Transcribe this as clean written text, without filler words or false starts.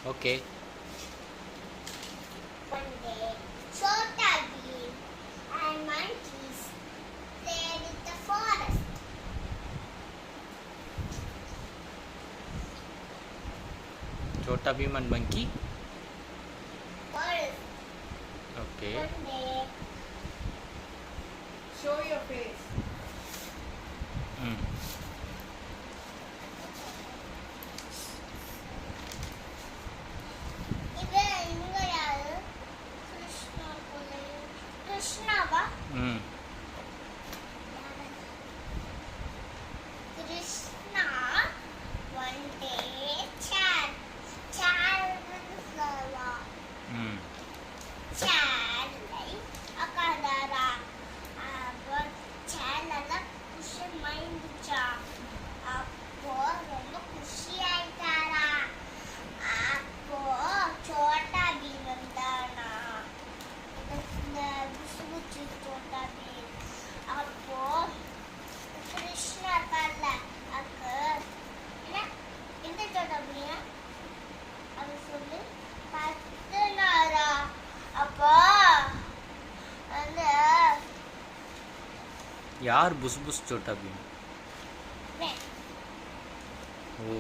Okay. One day, Chota Bheem and monkeys played in the forest. Chhota Bheem and monkey. Forest. Okay. One day, Show your face. ம். இவங்க யாரு? கிருஷ்ணாவா? ம். Krishna one day chair ம். chairலை உட்கார்ந்தாரா. அப்போ சேர்ல cushion மைந்துச்சா. அப்போ ரொம்ப குஷி ஆயிட்டாரா. அப்போ சோட்டா பீம் வந்தானா. இந்த புசு சோட்டா பீம். அப்போ கிருஷ்ணா இருக்கார்ல, அப்போ என்ன எந்த சோட்டா பீம் அது சொல்லு கத்துனாரா. அப்போ அந்த யார் புஸ் புஸ் சோட்டா பீம்? வே- ஓ.